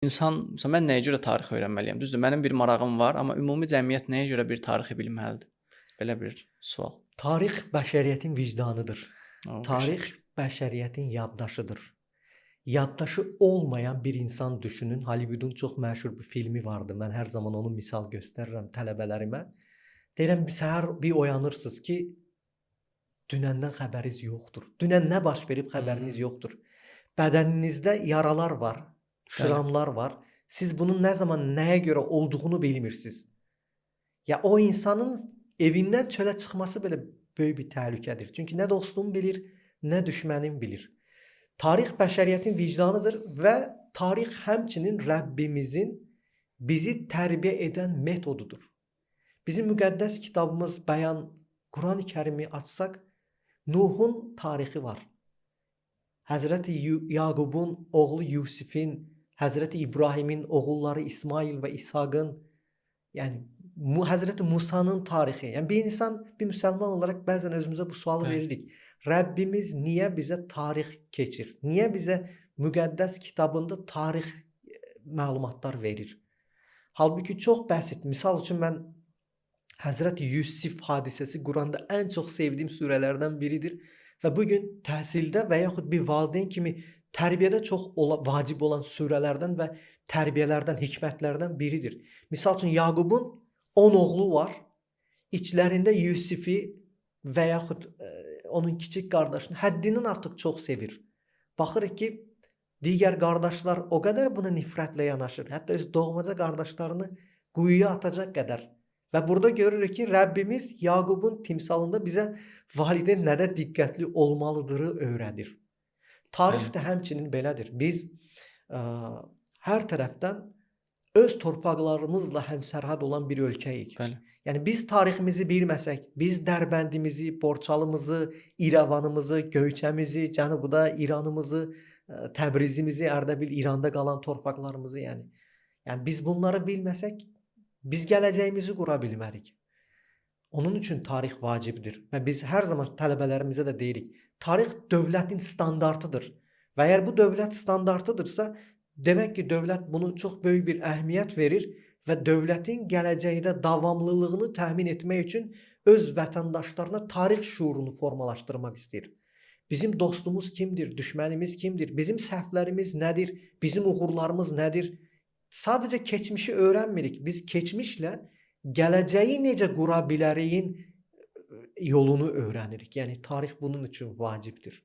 İnsan, məsələn, mən nəyə görə tarix öyrənməliyəm? Düzdür, mənim bir marağım var, amma ümumi cəmiyyət nəyə görə bir tarixi bilməlidir? Belə bir sual. Tarix bəşəriyyətin vicdanıdır. O Tarix qəşəng. bəşəriyyətin yaddaşıdır. Yaddaşı olmayan bir insan düşünün. Hollywoodun çox məşhur bir filmi vardı. Mən hər zaman onu misal göstərirəm tələbələrimə. Deyirəm, səhər bir oyanırsınız ki, dünəndən xəbəriniz yoxdur. Dünən nə baş verib xəbəriniz yoxdur. Bədəninizdə yaralar var, Bəli. şıramlar var. Siz bunun nə zaman, nəyə görə olduğunu bilmirsiniz. Ya o insanın evindən çölə çıxması belə böyük bir təhlükədir. Çünki nə dostun bilir, nə düşmənin bilir. Tarix bəşəriyyətin vicdanıdır və tarix həmçinin Rəbbimizin bizi tərbiyə edən metodudur. Bizim müqəddəs kitabımız Bəyan, Qurani-Kərimi açsaq, Nuhun tarixi var. Həzrəti Yaqubun oğlu Yusifin, Həzrəti İbrahimin oğulları İsmail və İshaqın, yəni Həzrəti Musanın tarixi. Yəni bir insan, bir müsəlman olaraq bəzən özümüzə bu sualı Bəli. veririk. Rəbbimiz niyə bizə tarix keçir? Niyə bizə müqəddəs kitabında tarix məlumatlar verir? Halbuki çox bəsit. Misal üçün mən Həzrəti Yusif hadisəsi Quranda ən çox sevdiyim surələrdən biridir və bu gün təhsildə və yaxud bir valideyn kimi tərbiyədə çox vacib olan surələrdən və tərbiyələrdən, hikmətlərdən biridir. Misal üçün Yaqubun 10 oğlu var. İçlərində Yusifi və yaxud onun kiçik qardaşını həddindən artıq çox sevir. Baxırıq ki, digər qardaşlar o qədər buna nifrətlə yanaşır. Hətta öz doğmaca qardaşlarını quyuya atacaq qədər. Və burada görürük ki, Rəbbimiz Yaqubun timsalında bizə valideyn nədə diqqətli olmalıdırı öyrədir. Tarix də həmçinin belədir. Biz hər tərəfdən öz torpaqlarımızla həmsərhəd olan bir ölkəyik. Bəli. Yəni biz tariximizi bilməsək, biz Dərbəndimizi, Borçalımızı, İrəvanımızı, Göyçəmizi, cənubda İranımızı, Təbrizimizi, Ərdəbil İranda qalan torpaqlarımızı yəni biz bunları bilməsək, biz gələcəyimizi qura bilmərik. Onun üçün tarix vacibdir və biz hər zaman tələbələrimizə də deyirik, tarix dövlətin standartıdır. Və əgər bu dövlət standartıdırsa, demək ki, dövlət bunu çox böyük bir əhəmiyyət verir və dövlətin gələcəkdə davamlılığını təmin etmək üçün öz vətəndaşlarına tarix şuurunu formalaşdırmaq istəyir. Bizim dostumuz kimdir, düşmənimiz kimdir, bizim səhvlərimiz nədir, bizim uğurlarımız nədir? Sadəcə keçmişi öyrənmirik. Biz keçmişlə gələcəyi necə qura biləriyin yolunu öyrənirik. Yəni tarix bunun üçün vacibdir.